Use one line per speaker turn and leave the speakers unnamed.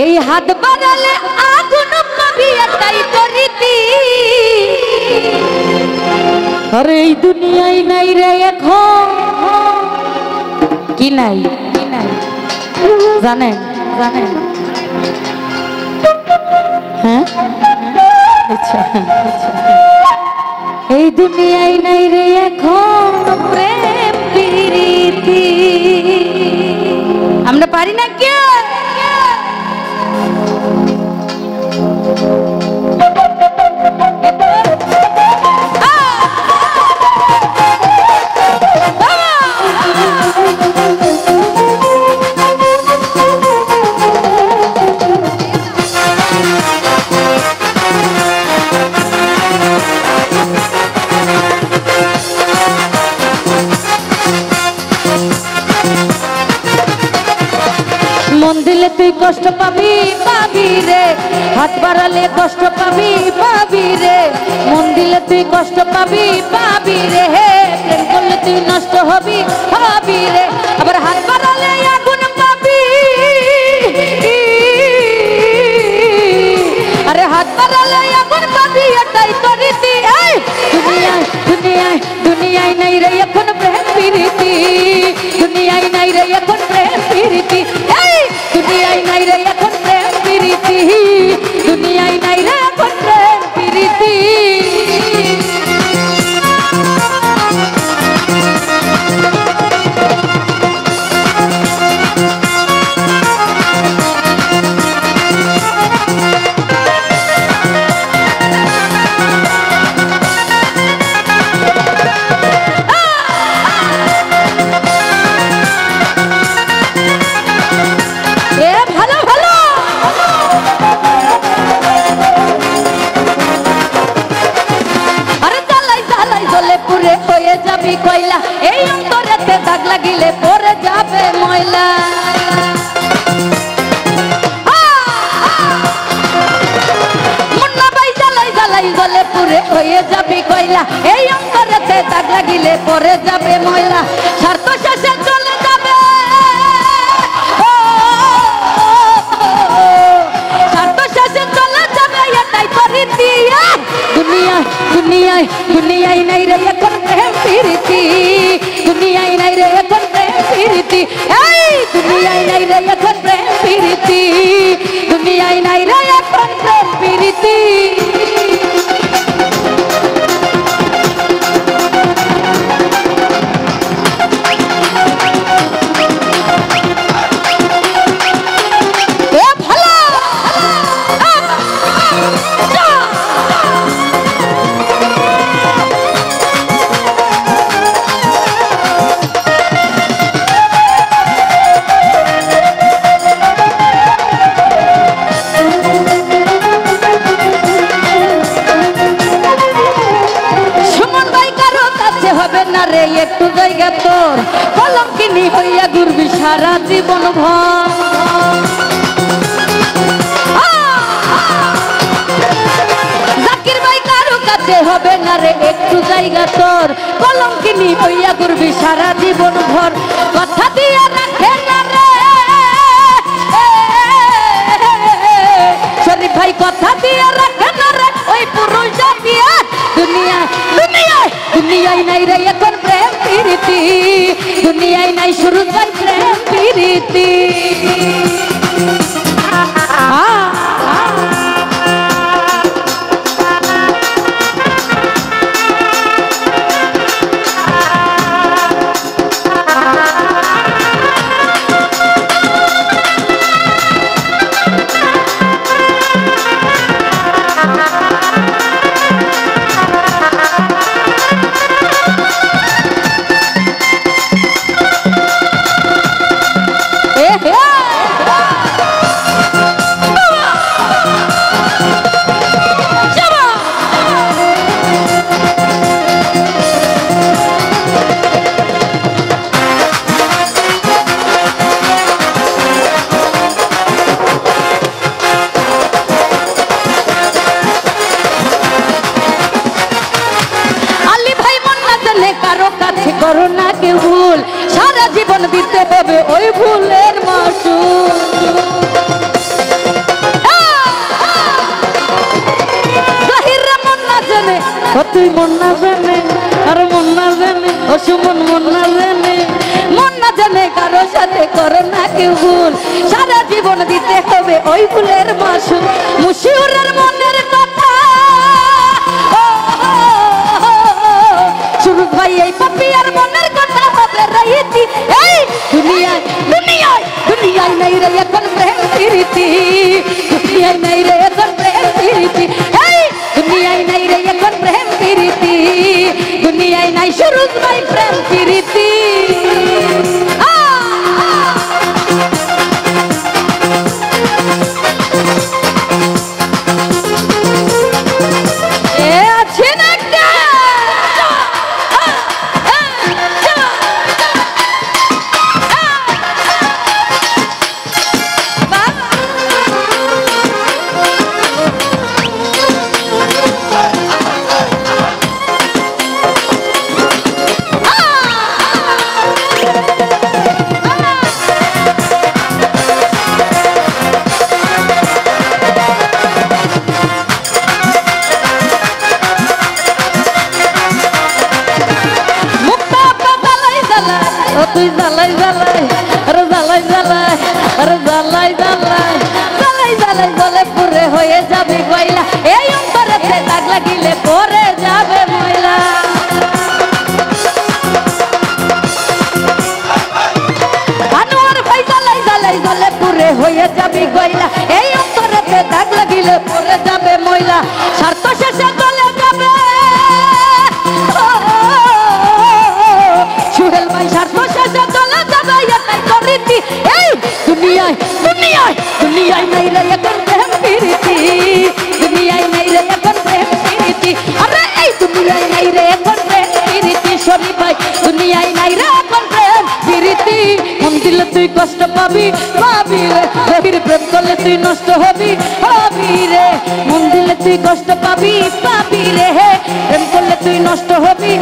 এই হাত বাড়ালে আগুন পাবি এটাই তো রীতি। আরে এই দুনিয়ায় নাই রে এখন কি নাই জানেন জানেন? হ্যাঁ আচ্ছা আচ্ছা। এই দুনিয়ায় নাই রে এখন প্রেম প্রীতি। আমরা পারি না কে? মন দিলে তুই কষ্ট পাবি পাবি রে, হাত বাড়ালে কষ্ট পাবি পাবি রে। মন দিলে তুই কষ্ট পাবি পাবি রে, প্রেম করলে তুই নষ্ট হবি হবি রে। আবার হাত বাড়ালে আগুন পাবি, আরে হাত বাড়ালে আগুন পাবি এটাই তো রীতি। দুনিয়ায় দুনিয়ায় দুনিয়ায় নাই রে এখন প্রেম প্রীতি। দুনিয়ায় নাই রে এখন প্রেম প্রীতি। দুনিয়ায় নাই রে এখন প্রেম প্রীতি। দুনিয়ায় নাই রে এখন প্রেম প্রীতি। কইলা এই অন্তরেতে দাগ লাগিলে পরে যাবে ময়লা। মুন্না ভাই জ্বালাই জ্বালাই জ্বলে পুরে হয়ে যাবি কইলা, এই অন্তরেতে দাগ লাগিলে পরে যাবে ময়লা। স্বার্থ শেষে চলে যাবে, স্বার্থ শেষে চলে যাবে এটাই তো রীতি। দুনিয়ায় দুনিয়ায় দুনিয়ায় নাই রে এখন প্রেম প্রীতি। দুনিয়ায় নাই রে এখন প্রেম প্রীতি। এই দুনিয়ায় নাই রে এখন প্রেম প্রীতি। দুনিয়ায় নাই রে এখন প্রেম প্রীতি। একটু জায়গা তোর কলঙ্কিনী হইয়া ঘুরবি সারা জীবন ভর। জাকির ভাই কারো কাছে হবে না রে একটু জায়গা তোর কলঙ্কিনী হইয়া ঘুরবি সারা জীবন ভর। কথা দিয়ে রাখে না রে শরীফ ভাই, কথা দিয়ে রাখে না রে ওই পুরুষ জাতিয়া। দুনিয়ায় দুনিয়ায় দুনিয়ায় নাই রে এখন প্রেম প্রীতি। দুনিয়ায় নাই শুরু ভাই প্রেম প্রীতি। করো না কেউ ভুল, সারা জীবন দিতে হবে ওই ভুলের মাসুল। তুই মন না জানে আর মন না জানে ও সুমন মন না জানে কারো সাথে করে না কেউ ভুল সারা জীবন দিতে হবে ওই ফুলের মাসুল মুশিউরের মনের কথা সুরুজ ভাই এই পাপিয়ার মনের কথা হবে রাইতি এই দুনিয়ায় নাই রে এখন প্রেম প্রীতি দুনিয়ায় নাই রে এখন প্রেম প্রীতি এই দুনিয়ায় নাই রে এখন প্রেম প্রীতি দুনিয়ায় নাই সুরুজ ভাই প্রেম প্রীতি তুই জ্বালাই জ্বালাই আরে জ্বালাই জ্বালাই আরে জ্বালাই জ্বালাই জ্বালাই জ্বালাই জ্বলে পুরে হয়ে যাবে কয়লা এই অন্তরেতে দাগ লাগিলে পরে যাবে ময়লা আনোয়ার ভাই জ্বালাই জ্বালাই জ্বলে পুরে হয়ে যাবে কয়লা এই অন্তরেতে দাগ লাগিলে পরে যাবে ময়লা স্বার্থ শেষে চলে যাবে সুহেল ভাই স্বার্থ শেষে চলে যাবে এটাই তো রীতি এই দুনিয়ায় নাই রে এখন প্রেম প্রীতি দুনিয়ায় নাই রে এখন প্রেম প্রীতি আরে এই দুনিয়ায় নাই রে এখন প্রেম প্রীতি শরীফ ভাই দুনিয়ায় নাই রে এখন প্রেম প্রীতি মন দিলে তুই কষ্ট পাবি রে গভীর প্রেম করলে তুই নষ্ট হবি রে মন দিলে তুই কষ্ট পাবি রে প্রেম করলে তুই নষ্ট হবি